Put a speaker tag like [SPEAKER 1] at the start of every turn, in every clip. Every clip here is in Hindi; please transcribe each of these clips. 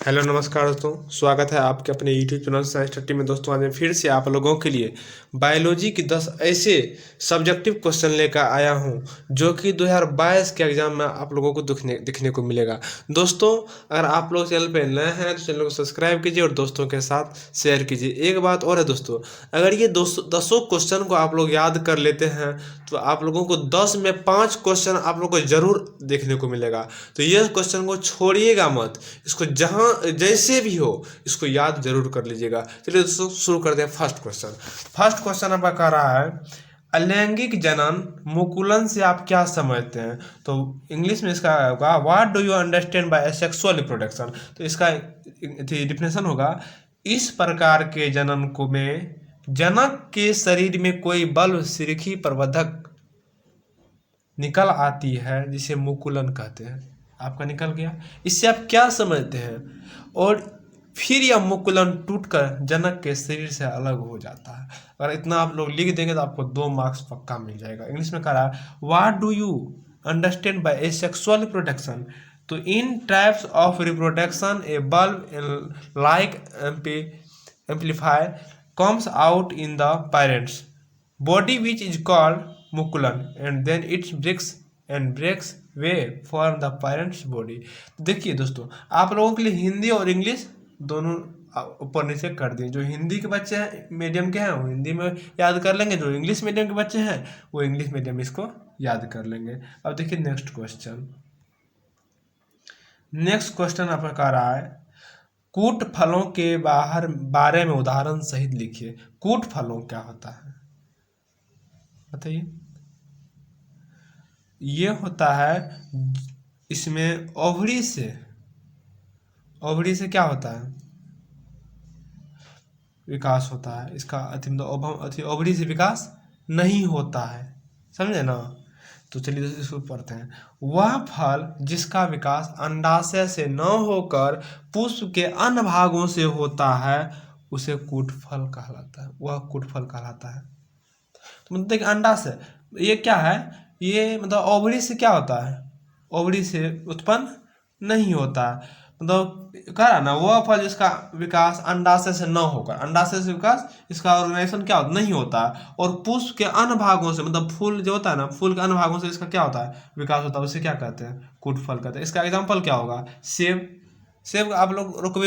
[SPEAKER 1] हेलो नमस्कार दोस्तों, स्वागत है आपके अपने यूट्यूब चैनल साइंस स्टडी में। दोस्तों आज मैं फिर से आप लोगों के लिए बायोलॉजी की 10 ऐसे सब्जेक्टिव क्वेश्चन लेकर आया हूं जो कि 2022 के एग्जाम में आप लोगों को दिखने को मिलेगा। दोस्तों अगर आप लोग चैनल पर नए हैं तो चैनल को सब्सक्राइब कीजिए और दोस्तों के साथ शेयर कीजिए। एक बात और है दोस्तों, अगर ये 10 क्वेश्चन को आप लोग याद कर लेते हैं तो आप लोगों को 10 में 5 क्वेश्चन आप लोग को जरूर देखने को मिलेगा। तो ये क्वेश्चन को छोड़िएगा मत, इसको जहां जैसे भी हो इसको याद जरूर कर लीजिएगा। चलिए दोस्तों शुरू करते हैं। फर्स्ट क्वेश्चन आपका कह रहा है अलैंगिक जनन मुकुलन से आप क्या समझते हैं। तो इंग्लिश में इसका होगा what do you understand by sexual reproduction. तो इसका डिफिनेशन होगा इस प्रकार के जनन को में जनक के शरीर में कोई बल्ब सिरखी प्रवर्धक निकल आती है जिसे मुकुलन कहते हैं। आपका निकल गया, इससे आप क्या समझते हैं। और फिर यह मुकुलन टूटकर जनक के शरीर से अलग हो जाता है। अगर इतना आप लोग लिख देंगे तो आपको 2 मार्क्स पक्का मिल जाएगा। इंग्लिश में कह रहा है what do you understand by asexual reproduction. तो in types of reproduction a bulb like amplifier comes out in the parents body which is called मुकुलन and then it breaks way from the parents body। देखिए दोस्तों आप लोगों के लिए हिंदी और इंग्लिश दोनों ऊपर नीचे कर दिए। जो हिंदी के बच्चे हैं मीडियम के हैं वो हिंदी में याद कर लेंगे, जो इंग्लिश मीडियम के बच्चे हैं वो इंग्लिश मीडियम इसको याद कर लेंगे। अब देखिए नेक्स्ट क्वेश्चन आपका कह रहा है कूट फलों के बारे में उदाहरण सहित लिखिए। कूट फलों क्या होता है बताइए। ये होता है इसमें ओवरी से क्या होता है विकास होता है। इसका ओवरी से विकास नहीं होता है, समझे ना। तो चलिए इसको पढ़ते हैं। वह फल जिसका विकास अंडाशय से न होकर पुष्प के अन्य भागों से होता है उसे कूट फल कहलाता है। वह कूट फल कहलाता है। तो मतलब देखिए अंडाशय ये क्या है, ये मतलब ओवरी से क्या होता है, ओवरी से उत्पन्न नहीं होता है। मतलब कह रहा ना वह फल जिसका विकास अंडाशय से न होकर, अंडाशय से विकास इसका ऑर्गेनाइजेशन क्या होता नहीं होता है। और पुष्प के अन्य भागों से मतलब फूल जो होता है ना, फूल के अन्य भागों से इसका क्या होता है विकास होता है, उसे क्या कहते हैं कूट फल कहते हैं। इसका एग्जाम्पल क्या होगा सेब आप लोग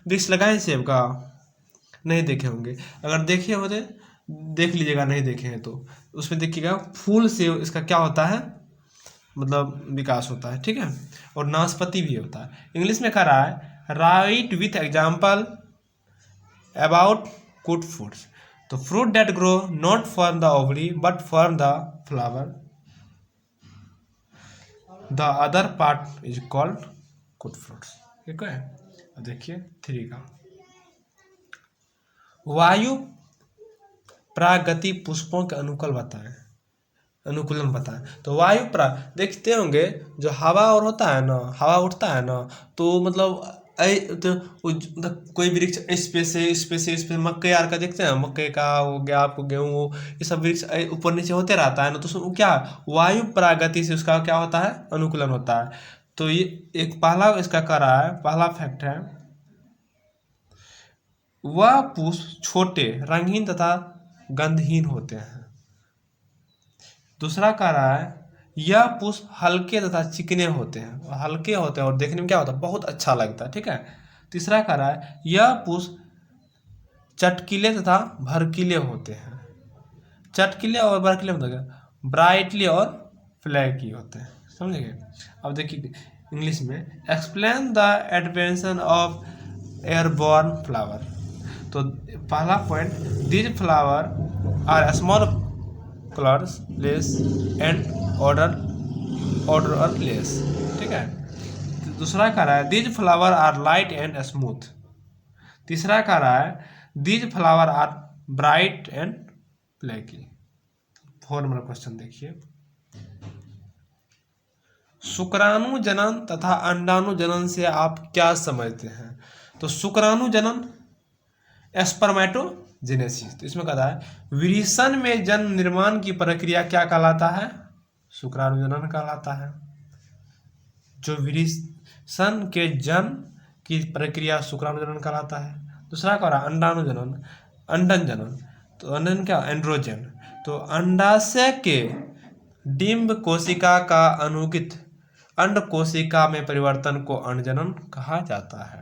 [SPEAKER 1] वृक्ष लगाए सेब का नहीं देखे होंगे, अगर देखे होते देख लीजिएगा, नहीं देखे हैं तो उसमें देखिएगा फूल से इसका क्या होता है मतलब विकास होता है, ठीक है। और नाशपाती भी होता है। इंग्लिश में कह रहा है राइट विथ एग्जाम्पल अबाउट कूट फ्रूट्स। तो fruit that grow not from the ovary but from the flower the other part is called कूट फ्रूट्स। ठीक है। देखिए 3 का वायु प्रागति पुष्पों के अनुकूलन बताएं। तो वायु देखते होंगे जो हवा और होता है ना, हवा उठता है ना तो मतलब कोई वृक्ष इस पे से मक्के यार का देखते हैं, मक्के का हो गया आपको गेहूँ, ये सब वृक्ष ऊपर नीचे होते रहता है ना, तो क्या वायु प्रागति से उसका क्या होता है अनुकूलन होता है। तो ये एक पहला इसका कर रहा है, पहला फैक्ट है वह पुष्प छोटे रंगहीन तथा गंधहीन होते हैं। दूसरा कह रहा है यह पुष्प हल्के तथा चिकने होते हैं, हल्के होते हैं और देखने में क्या होता है बहुत अच्छा लगता है, ठीक है। तीसरा कह रहा है यह पुष्प चटकीले तथा भड़कीले होते हैं। चटकीले और भड़कीले मतलब ब्राइटली और फ्लैकी होते हैं, समझेंगे। अब देखिए इंग्लिश में explain the adaptation of airborne flower. तो पहला point these flower are small colours less and odour less, ठीक है। दूसरा कह रहा है these flower are light and smooth. तीसरा कह रहा है these flower are bright and flaky. 4 number question देखिए शुक्राणु जनन तथा अंडाणु जनन से आप क्या समझते हैं। तो शुक्राणु जनन स्पर्मेटोजेनेसिस। तो इसमें कहता है विषण में जन्म निर्माण की प्रक्रिया क्या कहलाता है शुक्राणु जनन कहलाता है। जो सन के जन्म की प्रक्रिया शुक्राणु जनन कहलाता है। दूसरा क्या हो रहा है, अंडाणु जनन, अंडन जनन, तो अंडन क्या, एंड्रोजन। तो अंडाशय के डिंब कोशिका का अनुगित अंड कोशिका में परिवर्तन को अंडजनन कहा जाता है।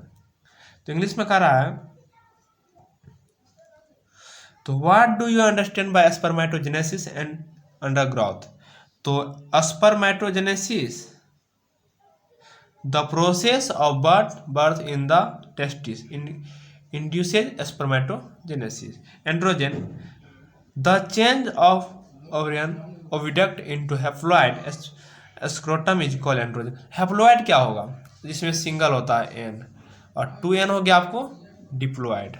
[SPEAKER 1] तो इंग्लिश में कह रहा है, तो what do you understand by spermatogenesis and undergrowth. तो spermatogenesis the process of birth in the testis induces spermatogenesis. Androgen the change of oviduct into haploid scrotum is called androgen. Haploid क्या होगा, जिसमें सिंगल होता है एन, और 2n हो गया आपको डिप्लॉइड।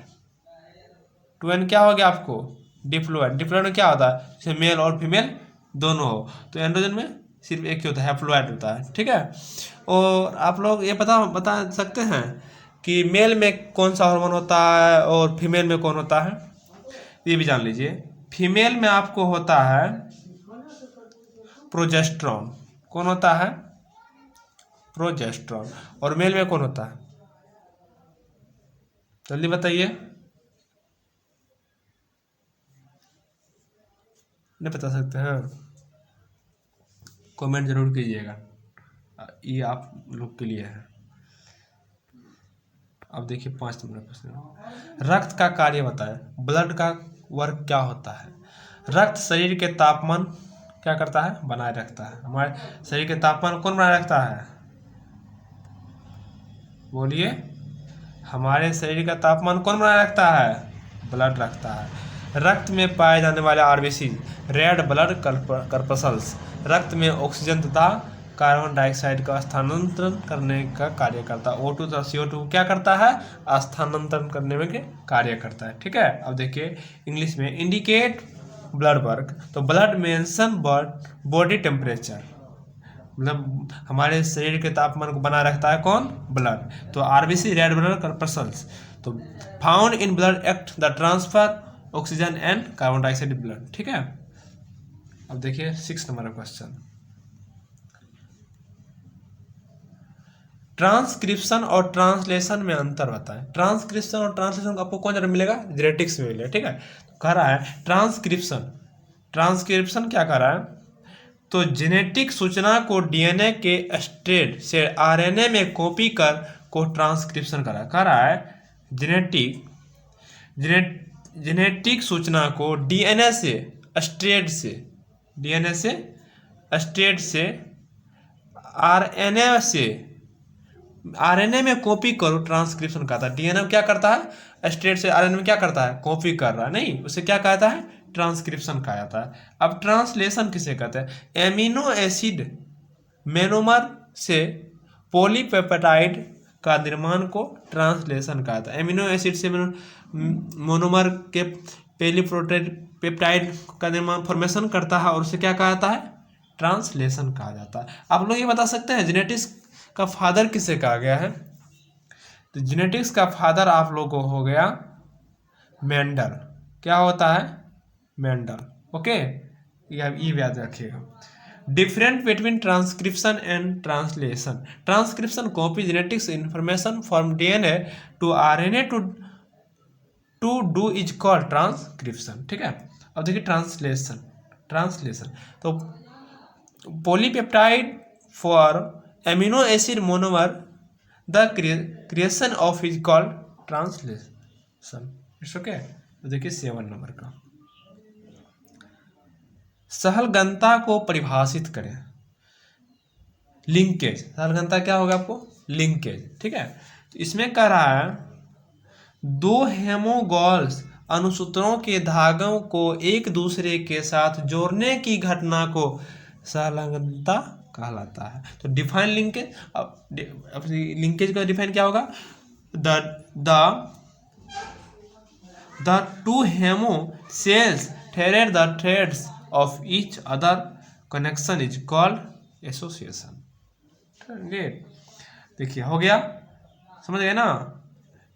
[SPEAKER 1] 2n क्या हो गया आपको डिप्लॉइड। डिप्लॉइड में क्या होता है, जिसमें मेल और फीमेल दोनों हो। तो एंड्रोजन में सिर्फ एक ही होता है, हैप्लॉइड होता है। ठीक है, और आप लोग ये बता सकते हैं कि मेल में कौन सा हार्मोन होता है और फीमेल में कौन होता है, ये भी जान लीजिए। फीमेल में आपको होता है प्रोजेस्टेरॉन। कौन होता है, प्रोजेस्टेरॉन। और मेल में कौन होता है, जल्दी बताइए, नहीं बता सकते हैं, कमेंट जरूर कीजिएगा, ये आप लोग के लिए है। अब देखिए 5 नंबर प्रश्न, रक्त का कार्य बताएं। ब्लड का वर्क क्या होता है। रक्त शरीर के तापमान क्या करता है, बनाए रखता है। हमारे शरीर के तापमान कौन बनाए रखता है, बोलिए, हमारे शरीर का तापमान कौन बनाए रखता है, ब्लड रखता है। रक्त में पाए जाने वाले आरबीसी रेड ब्लड कर्पसल्स रक्त में ऑक्सीजन तथा कार्बन डाइऑक्साइड का स्थानांतरण करने का कार्य करता है। O2 तथा CO2 क्या करता है, स्थानांतरण करने में कार्य करता है। ठीक है, अब देखिए इंग्लिश में इंडिकेट ब्लड वर्क। तो ब्लड मेंशन बॉडी टेम्परेचर, मतलब हमारे शरीर के तापमान को बनाए रखता है कौन, ब्लड। तो आरबीसी रेड ब्लड कर्पसल्स, तो found in blood act the transfer oxygen and carbon dioxide blood. ठीक है, अब देखिए 6 नंबर क्वेश्चन, ट्रांसक्रिप्शन और ट्रांसलेशन में अंतर बताएं। ट्रांसक्रिप्शन और ट्रांसलेशन आपको कौन जगह मिलेगा, जेनेटिक्स में मिलेगा। ठीक है, तो कह रहा है ट्रांसक्रिप्शन, ट्रांसक्रिप्शन क्या कह रहा है, तो जेनेटिक सूचना को डीएनए के स्ट्रैंड से आरएनए में कॉपी कर को ट्रांसक्रिप्शन कह रहा है जेनेटिक सूचना को डीएनए से स्ट्रैंड से आरएनए में कॉपी करो, ट्रांसक्रिप्शन कहता है। डीएनए क्या करता है, स्ट्रैंड से आरएनए में क्या करता है, कॉपी कर रहा है, नहीं, उसे क्या कहता है, ट्रांसक्रिप्शन कहा जाता है। अब ट्रांसलेशन किसे कहते हैं, एमिनो एसिड मोनोमर से पॉलीपेप्टाइड का निर्माण को ट्रांसलेशन कहा जाता है। एमिनो एसिड से मोनोमर के पेप्टाइड का निर्माण फॉर्मेशन करता है और उसे क्या कहा जाता है, ट्रांसलेशन कहा जाता है। आप लोग ये बता सकते हैं जेनेटिक्स का फादर किसे कहा गया है, तो जेनेटिक्स का फादर आप लोगों को हो गया मेंडल। क्या होता है, मेंडल। ओके, ये याद रखिएगा। Different between transcription and translation. Transcription copy genetics information from DNA to RNA to do is called transcription. ठीक है, अब देखिए ट्रांसलेशन तो polypeptide for amino acid monomer the creation of is called translation. It's okay, तो देखिए 7 नंबर का, सहलगनता को परिभाषित करें। लिंकेज, सहलगनता क्या होगा आपको, लिंकेज। ठीक है, तो इसमें कह रहा है 2 हेमोगॉल्स अनुसूत्रों के धागों को एक दूसरे के साथ जोड़ने की घटना को सहलगनता कहलाता है। तो डिफाइन लिंकेज, अब लिंकेज का डिफाइन क्या होगा, the 2 hemo cells thread the threads of each other connection is called association। देखिए हो गया, समझ गए ना,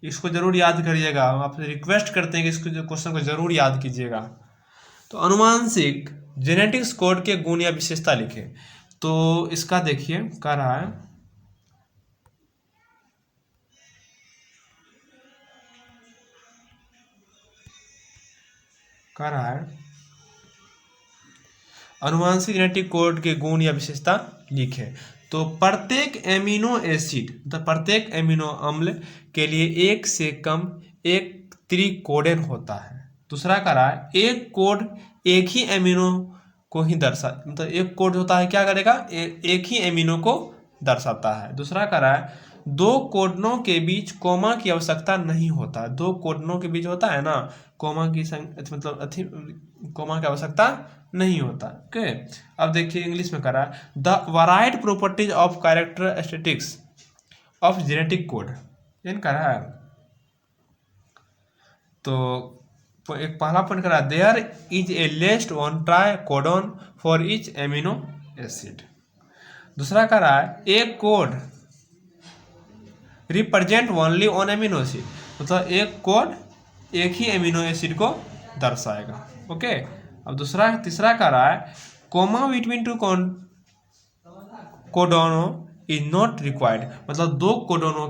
[SPEAKER 1] इसको जरूर याद करिएगा। हम आपसे रिक्वेस्ट करते हैं कि इसको क्वेश्चन को जरूर याद कीजिएगा। तो अनुवांशिक जेनेटिक्स कोड के गुण या विशेषता लिखे। तो इसका देखिए कह रहा है कह रहा है अनुवांशिक जेनेटिक कोड के गुण या विशेषता लिखें। तो प्रत्येक एमिनो एसिड मतलब प्रत्येक एमिनो अम्ल के लिए एक से कम एक त्रिकोडेन होता है। दूसरा कह रहा है एक कोड एक ही एमिनो को ही मतलब एक कोड होता है क्या करेगा, एक ही एमिनो को दर्शाता है। दूसरा कह रहा है दो कोडनों के बीच कोमा की आवश्यकता नहीं होता। दो कोडनों के बीच होता है ना कोमा की मतलब कोमा की आवश्यकता नहीं होता। ओके, अब देखिए इंग्लिश में कह रहा है the varied properties of characteristics of genetic code in कह रहा है। तो एक पहला पॉइंट करा there is a least one tri codon for each amino acid. दूसरा कह रहा है एक code represent only one amino acid मतलब एक कोड एक ही एमिनो एसिड को दर्शाएगा। ओके, अब तीसरा कह रहा है कोमा बिटवीन टू कोडोनो इज नॉट रिक्वायर्ड मतलब दो कोडोनों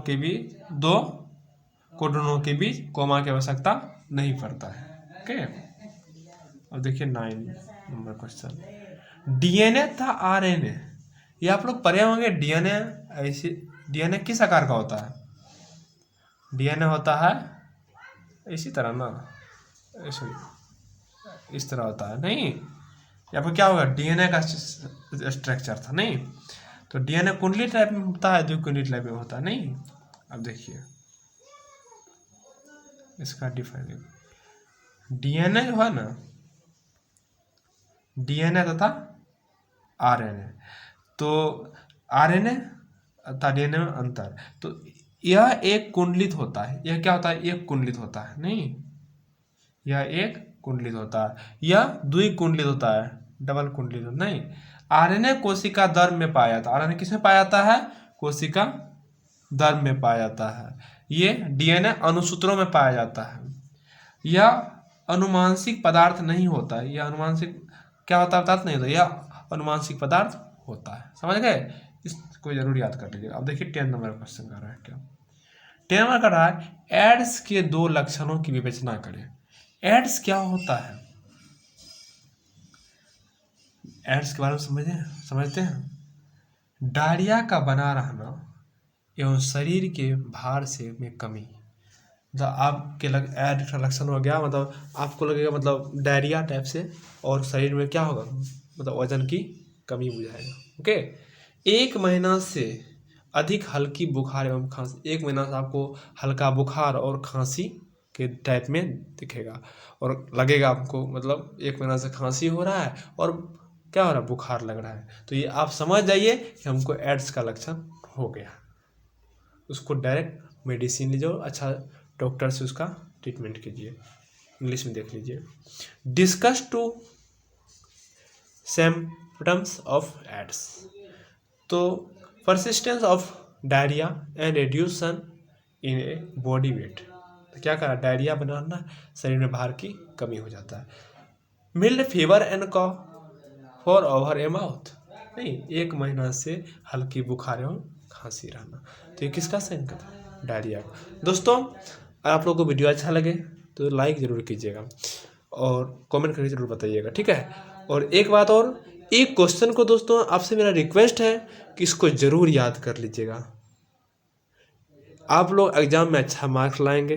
[SPEAKER 1] के बीच कोमा की आवश्यकता नहीं पड़ता है। ओके, अब देखिए 9 नंबर क्वेश्चन डीएनए था आरएनए। ये आप लोग पढ़े होंगे डीएनए किस आकार का होता है। डीएनए होता है इसी तरह ना, इस तरह होता है नहीं, यहाँ पर क्या होगा डीएनए का स्ट्रक्चर था नहीं। तो डीएनए कुंडली टाइप में होता है, द्विकुंडली टाइप में होता है नहीं। अब देखिए इसका डिफाइन डीएनए जो है ना डीएनए तथा आरएनए, तो आरएनए तथा डीएनए में अंतर। तो यह एक कुंडलित होता है, यह क्या होता है एक कुंडलित होता है नहीं, यह एक कुंडलित होता है, यह द्विकुंडलित होता है डबल कुंडलित नहीं। आरएनए कोशिका धर्म में पाया जाता है। आरएनए किस में पाया जाता है कोशिका धर्म में पाया जाता है। ये डीएनए अनुसूत्रों में पाया जाता है। यह अनुवांशिक पदार्थ नहीं होता है, यह अनुवांशिक क्या होता है पदार्थ नहीं होता, यह अनुवांशिक पदार्थ होता है। समझ गए, इसको जरूर याद कर लीजिए। अब देखिए 10 नंबर क्वेश्चन कर रहा है क्या 10 नंबर कर रहा है एड्स के दो लक्षणों की विवेचना करें। एड्स क्या होता है, एड्स के बारे में समझते हैं डायरिया का बना रहना एवं शरीर के भार से में कमी। मतलब आपके एड का लक्षण हो गया मतलब आपको लगेगा मतलब डायरिया टाइप से और शरीर में क्या होगा मतलब वजन की कमी बुझाएगा। ओके, 1 महीना से अधिक हल्की बुखार एवं खांसी, 1 महीना से आपको हल्का बुखार और खांसी के टाइप में दिखेगा और लगेगा आपको मतलब 1 महीना से खांसी हो रहा है और क्या हो रहा है बुखार लग रहा है। तो ये आप समझ जाइए कि हमको एड्स का लक्षण हो गया। उसको डायरेक्ट मेडिसिन लीजिए और अच्छा डॉक्टर से उसका ट्रीटमेंट कीजिए। इंग्लिश में देख लीजिए discuss two symptoms of AIDS. तो persistence of diarrhoea and reduction in a body weight. तो क्या करा डायरिया बनाना शरीर में भार की कमी हो जाता है। Mild fever and cough for over a month नहीं, 1 महीना से हल्की बुखार एवं खांसी रहना। तो ये किसका संकेत है डायरिया का। दोस्तों आप लोगों को वीडियो अच्छा लगे तो लाइक ज़रूर कीजिएगा और कमेंट करके ज़रूर बताइएगा, ठीक है। और एक बात और, एक क्वेश्चन को दोस्तों आपसे मेरा रिक्वेस्ट है कि इसको ज़रूर याद कर लीजिएगा। आप लोग एग्ज़ाम में अच्छा मार्क्स लाएंगे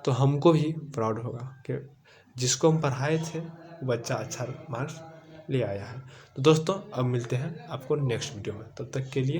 [SPEAKER 1] तो हमको भी प्राउड होगा कि जिसको हम पढ़ाए थे वो बच्चा अच्छा मार्क्स ले आया है। तो दोस्तों अब मिलते हैं आपको नेक्स्ट वीडियो में, तब तक के लिए